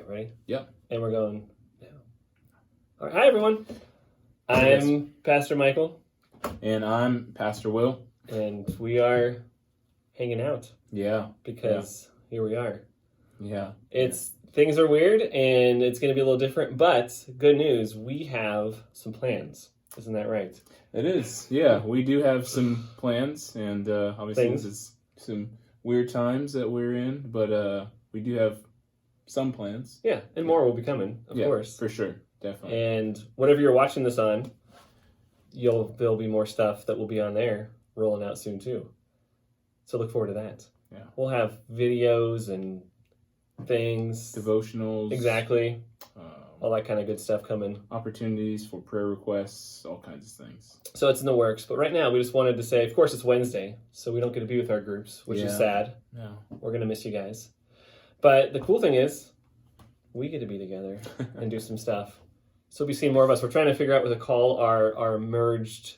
ready? Yep. And we're going now. All right, hi everyone. I'm Pastor Michael. And I'm Pastor Wil. And we are hanging out. Yeah. Because here we are. Yeah. Things are weird and it's going to be a little different, but good news, we have some plans. Isn't that right? It is. Yeah, we do have some plans, and obviously this is some weird times that we're in, but we do have some plans. Yeah, and more will be coming, of course. For sure. Definitely. And whatever you're watching this on, there'll be more stuff that will be on there rolling out soon too. So look forward to that. Yeah. We'll have videos and things. Devotionals. Exactly. All that kind of good stuff coming. Opportunities for prayer requests, all kinds of things. So it's in the works. But right now, we just wanted to say, of course, it's Wednesday, so we don't get to be with our groups, which is sad. Yeah. We're going to miss you guys. But the cool thing is, we get to be together and do some stuff. So you'll be seeing more of us. We're trying to figure out what to call our merged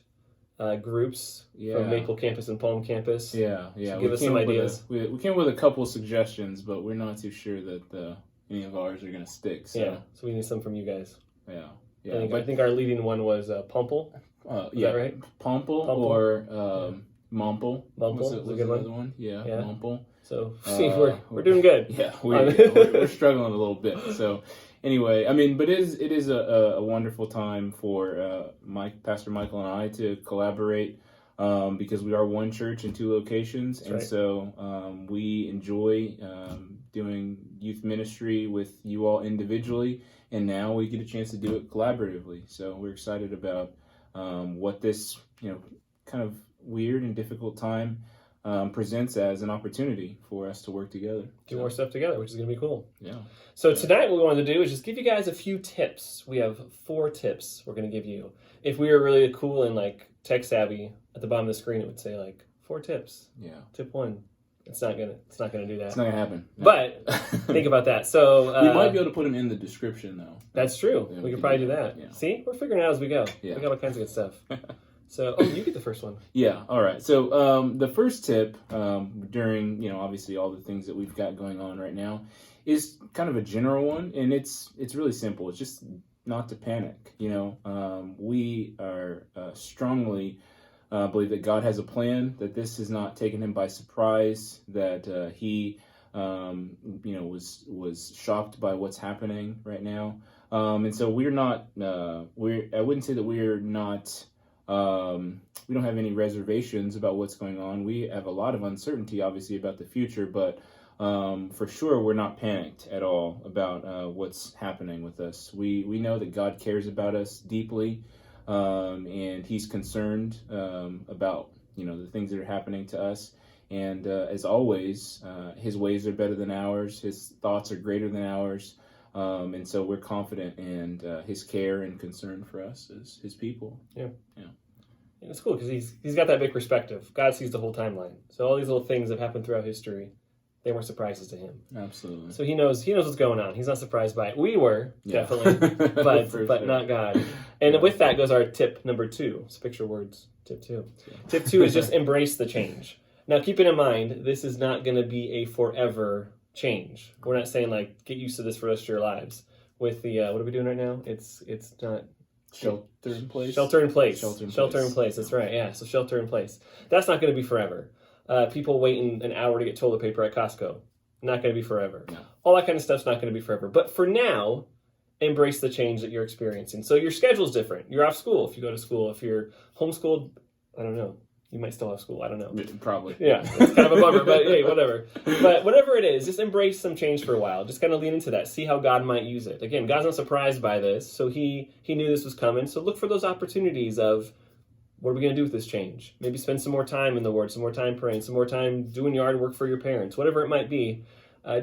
groups from Maple Campus and Palm Campus. Yeah. So give us some ideas. We came with a couple suggestions, but we're not too sure that any of ours are going to stick. So. Yeah, so we need some from you guys. Yeah. I think our leading one was Pumple. Is that right? Pumple or Mumple. Mumple was a good another one. Yeah, Mumple. So see, we're doing good. Yeah, we're struggling a little bit. So anyway, I mean, but it is a wonderful time for Pastor Michael and I to collaborate because we are one church in two locations, and so we enjoy doing youth ministry with you all individually, and now we get a chance to do it collaboratively. So we're excited about what this kind of weird and difficult time presents as an opportunity for us to work together. Do more stuff together, which is going to be cool. Yeah. So tonight what we wanted to do is just give you guys a few tips. We have 4 tips we're going to give you. If we were really cool and like tech savvy, at the bottom of the screen it would say like 4 tips. Yeah. Tip 1. It's not gonna do that. It's not gonna happen. No. But think about that. So we might be able to put them in the description though. That's true. Yeah, we could probably do that. Yeah. See, we're figuring it out as we go. Yeah. We got all kinds of good stuff. So, you get the first one. Yeah, all right. So the first tip during, obviously all the things that we've got going on right now is kind of a general one, and it's really simple. It's just not to panic. We are strongly believe that God has a plan, that this has not taken him by surprise, that he was shocked by what's happening right now. And so we're not, I wouldn't say that we're not, we don't have any reservations about what's going on. We have a lot of uncertainty, obviously, about the future, but for sure, we're not panicked at all about what's happening with us. We know that God cares about us deeply, and he's concerned about, the things that are happening to us. And as always, his ways are better than ours. His thoughts are greater than ours. And so we're confident in his care and concern for us as his people. Yeah. It's cool because he's got that big perspective. God sees the whole timeline. So all these little things that have happened throughout history, they weren't surprises to him. Absolutely. So he knows what's going on. He's not surprised by it. We were, definitely, but not God. And with that goes our tip number 2. So picture words, tip 2. Tip 2 is just embrace the change. Now keep it in mind, this is not going to be a forever change. We're not saying like get used to this for the rest of your lives. With the what are we doing right now? It's not shelter in place. Shelter in place. That's right. Yeah. So shelter in place. That's not going to be forever. People waiting an hour to get toilet paper at Costco. Not going to be forever. No. All that kind of stuff's not going to be forever. But for now, embrace the change that you're experiencing. So your schedule's different. You're off school if you go to school. If you're homeschooled, I don't know. You might still have school. I don't know. Probably. Yeah, it's kind of a bummer, but hey, whatever. But whatever it is, just embrace some change for a while. Just kind of lean into that. See how God might use it. Again, God's not surprised by this, so he knew this was coming. So look for those opportunities of what are we going to do with this change? Maybe spend some more time in the Word, some more time praying, some more time doing yard work for your parents, whatever it might be.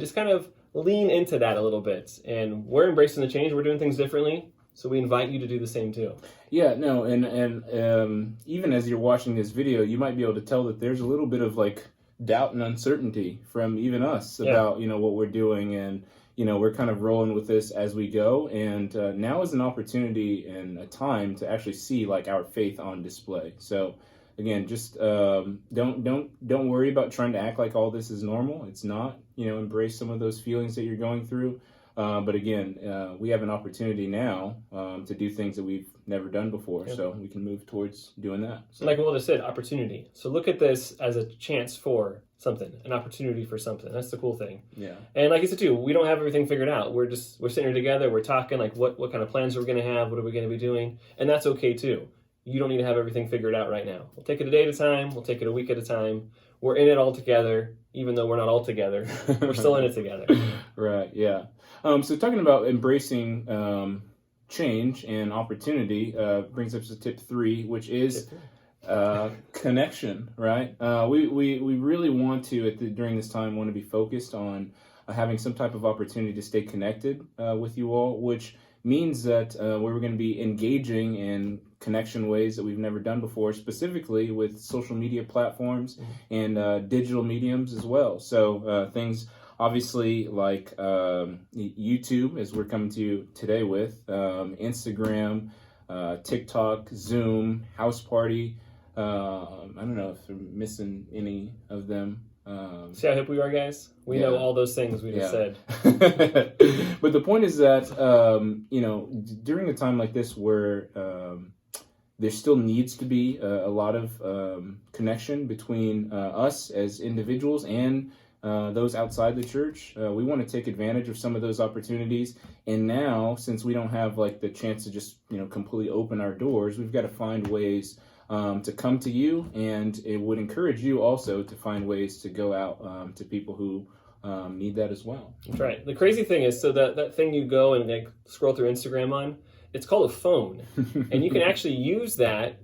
Just kind of lean into that a little bit. And we're embracing the change. We're doing things differently. So we invite you to do the same too. Yeah, no, and even as you're watching this video, you might be able to tell that there's a little bit of like doubt and uncertainty from even us about what we're doing, and we're kind of rolling with this as we go. And now is an opportunity and a time to actually see like our faith on display. So again, just don't worry about trying to act like all this is normal. It's not. Embrace some of those feelings that you're going through. But again, we have an opportunity now to do things that we've never done before, so we can move towards doing that. So. Like Will just said, opportunity. So look at this as a chance for something, an opportunity for something. That's the cool thing. Yeah. And like you said too, we don't have everything figured out. We're sitting here together. We're talking like what kind of plans are we going to have? What are we going to be doing? And that's okay too. You don't need to have everything figured out right now. We'll take it a day at a time. We'll take it a week at a time. We're in it all together, even though we're not all together. We're still in it together. Right. Yeah. So talking about embracing change and opportunity brings us to tip 3, which is connection. Right. We really want to during this time want to be focused on having some type of opportunity to stay connected with you all, which means that we're going to be engaging in connection ways that we've never done before, specifically with social media platforms and digital mediums as well. So things obviously like YouTube, as we're coming to you today with, Instagram, TikTok, Zoom, House Party. I don't know if I'm missing any of them. See how hip we are, guys? We know all those things we just said. But the point is that, during a time like this where there still needs to be a lot of connection between us as individuals and those outside the church, we want to take advantage of some of those opportunities. And now, since we don't have like the chance to just, completely open our doors, we've got to find ways to come to you, and it would encourage you also to find ways to go out to people who need that as well. That's right. The crazy thing is, so that thing you go and like scroll through Instagram on, it's called a phone, and you can actually use that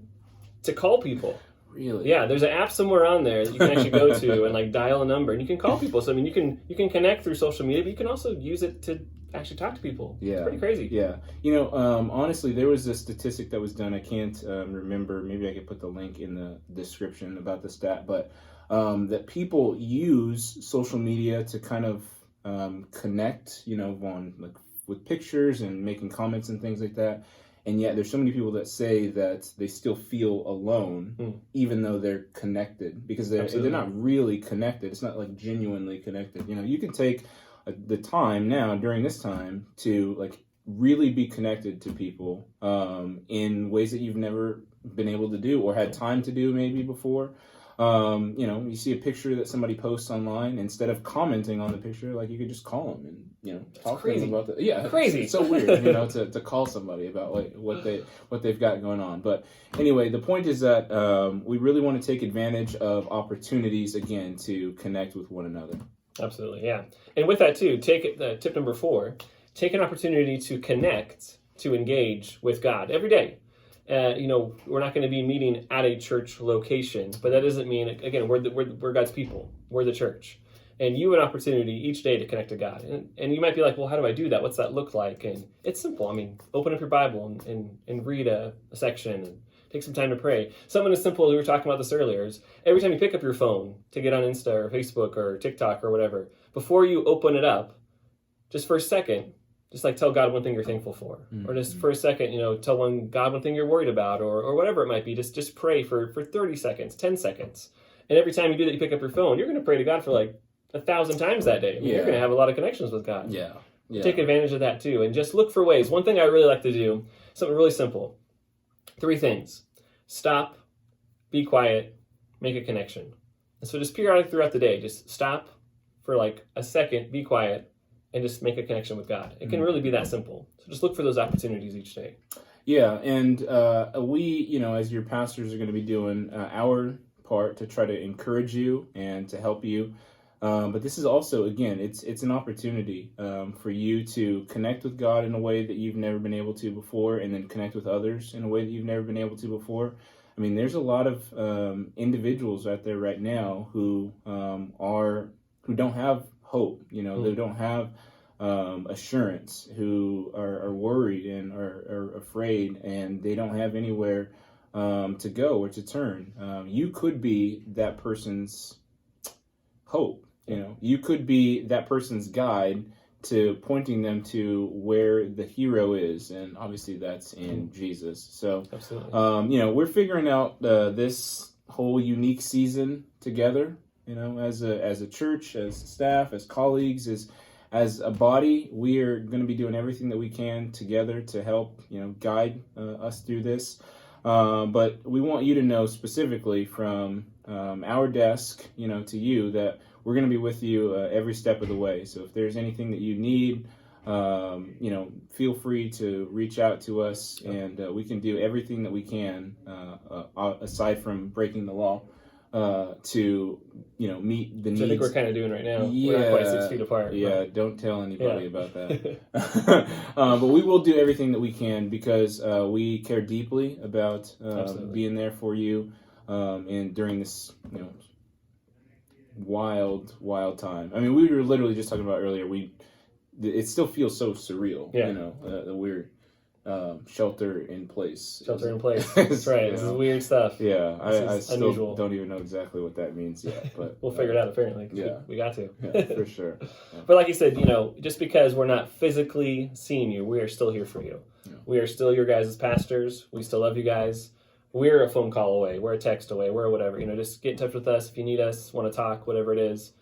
to call people. Really? Yeah, there's an app somewhere on there that you can actually go to and like dial a number, and you can call people. So I mean, you can connect through social media, but you can also use it to actually talk to people. Yeah, it's pretty crazy. Yeah, honestly, there was a statistic that was done. I can't remember. Maybe I could put the link in the description about the stat, but that people use social media to kind of connect, on like with pictures and making comments and things like that. And yet there's so many people that say that they still feel alone, even though they're connected, because they're not really connected. It's not like genuinely connected. You can take the time now during this time to like really be connected to people in ways that you've never been able to do or had time to do maybe before. You see a picture that somebody posts online, instead of commenting on the picture, like you could just call them and talk to them about the crazy. It's so weird, to call somebody about like what they've got going on. But anyway, the point is that we really want to take advantage of opportunities again to connect with one another. Absolutely, yeah. And with that too, tip number 4: take an opportunity to connect, to engage with God every day. We're not going to be meeting at a church location, but that doesn't mean, again, we're God's people. We're the church. And you have an opportunity each day to connect to God. And you might be like, well, how do I do that? What's that look like? And it's simple. I mean, open up your Bible and read a section and take some time to pray. Something as simple as we were talking about this earlier is every time you pick up your phone to get on Insta or Facebook or TikTok or whatever, before you open it up, just for a second, just like tell God one thing you're thankful for, or just for a second, tell God one thing you're worried about, or whatever it might be. Just pray for 30 seconds, 10 seconds. And every time you do that, you pick up your phone, you're going to pray to God for like 1,000 times that day. You're going to have a lot of connections with God. Yeah. Take advantage of that too. And just look for ways. One thing I really like to do, something really simple. 3 things. Stop, be quiet, make a connection. And so just periodically throughout the day, just stop for like a second, be quiet, and just make a connection with God. It can really be that simple. So just look for those opportunities each day. Yeah, and we, as your pastors, are going to be doing our part to try to encourage you and to help you. But this is also, again, it's an opportunity for you to connect with God in a way that you've never been able to before, and then connect with others in a way that you've never been able to before. I mean, there's a lot of individuals out there right now who don't have hope, they don't have assurance, who are worried and are afraid, and they don't have anywhere to go or to turn. You could be that person's hope. You could be that person's guide to pointing them to where the hero is, and obviously that's in Jesus. So, we're figuring out this whole unique season together. As a church, as staff, as colleagues, as a body, we are going to be doing everything that we can together to help, guide us through this. But we want you to know specifically from our desk, to you, that we're going to be with you every step of the way. So if there's anything that you need, feel free to reach out to us, and we can do everything that we can, aside from breaking the law, to meet the needs. Which I think we're kind of doing right now. Yeah, we're not quite 6 feet apart. Yeah, don't tell anybody about that. But we will do everything that we can, because we care deeply about being there for you, and during this wild time. I mean, we were literally just talking about earlier. It still feels so surreal. The weird shelter in place. Shelter in place. That's right. This is weird stuff. Yeah, I still unusual. Don't even know exactly what that means yet, but we'll figure it out apparently. Yeah, we got to. Yeah, for sure. Yeah. But like you said, just because we're not physically seeing you, we are still here for you. Yeah. We are still your guys' pastors. We still love you guys. We're a phone call away. We're a text away. We're whatever. Just get in touch with us if you need us, want to talk, whatever it is.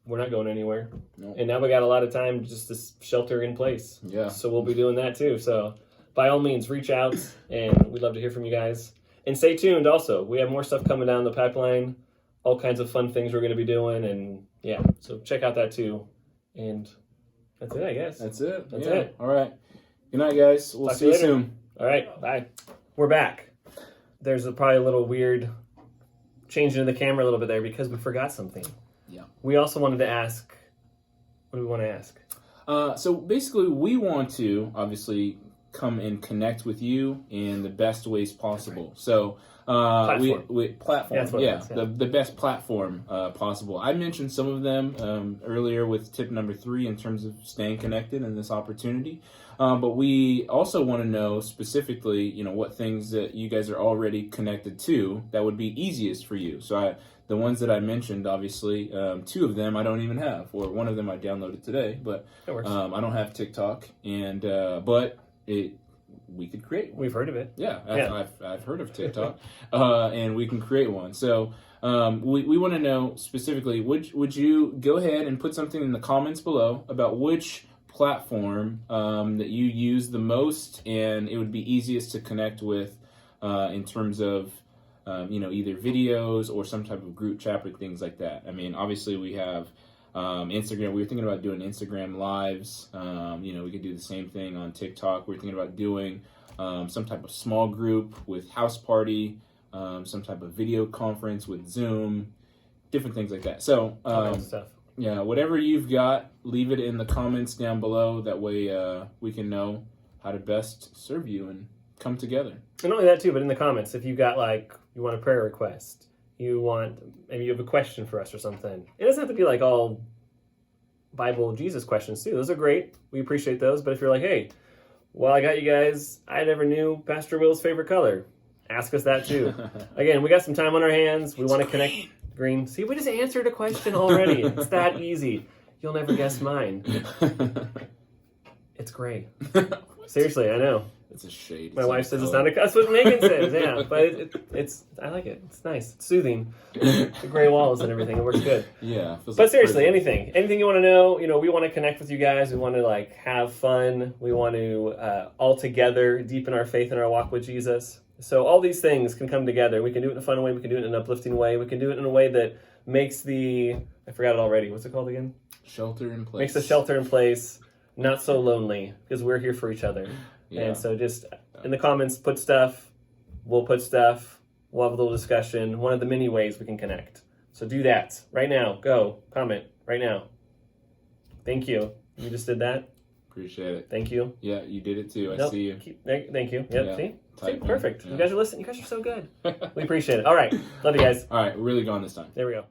We're not going anywhere. No. And now we got a lot of time just to shelter in place. Yeah. So we'll be doing that too. So by all means, reach out, and we'd love to hear from you guys. And stay tuned also. We have more stuff coming down the pipeline, all kinds of fun things we're going to be doing. And yeah, so check out that too. And that's it, I guess. That's it. That's it. All right. Good night, guys. We'll see you soon. All right. Bye. We're back. There's probably a little weird changing of the camera a little bit there because we forgot something. Yeah. We also wanted to ask, what do we want to ask? So basically, we want to obviously come and connect with you in the best ways possible. So platform. The best platform possible. I mentioned some of them earlier with tip number 3 in terms of staying connected in this opportunity. But we also want to know specifically, what things that you guys are already connected to that would be easiest for you. So the ones that I mentioned, obviously, 2 of them I don't even have, or one of them I downloaded today, but I don't have TikTok, and but we could create one. We've heard of it. Yeah. I've heard of TikTok, and we can create one. So we want to know specifically, would you go ahead and put something in the comments below about which platform that you use the most, and it would be easiest to connect with in terms of either videos or some type of group chat or things like that. I mean, obviously we have Instagram. We were thinking about doing Instagram lives. We could do the same thing on TikTok. We're thinking about doing some type of small group with House Party, some type of video conference with Zoom, different things like that. So stuff. Yeah, whatever you've got, leave it in the comments down below. That way we can know how to best serve you and come together. And not only that too, but in the comments, if you got you want a prayer request, maybe you have a question for us or something. It doesn't have to be all Bible Jesus questions too. Those are great. We appreciate those. But if you're like, hey, well, I got you guys, I never knew Pastor Will's favorite color, ask us that too. Again, we got some time on our hands. We want to connect. Green. See, we just answered a question already. It's that easy. You'll never guess mine. It's gray. Seriously, I know. It's a shade. My wife says it's not a... That's what Megan says, yeah. But it's I like it. It's nice. It's soothing. The gray walls and everything. It works good. Yeah. But seriously, anything you want to know, we want to connect with you guys. We want to, have fun. We want to, all together, deepen our faith in our walk with Jesus. So all these things can come together. We can do it in a fun way. We can do it in an uplifting way. We can do it in a way that makes I forgot it already. What's it called again? Shelter in place. Makes the shelter in place not so lonely, because we're here for each other. Yeah. And so just in the comments, put stuff. We'll put stuff. We'll have a little discussion. One of the many ways we can connect. So do that right now. Go comment right now. Thank you. You just did that. Appreciate it. Thank you. Yeah, you did it too. I see you. Thank you. Yep. Yeah. See, Type perfect. yeah. You guys are listening. You guys are so good. We appreciate it. All right. Love you guys. All right. We're really going this time. There we go.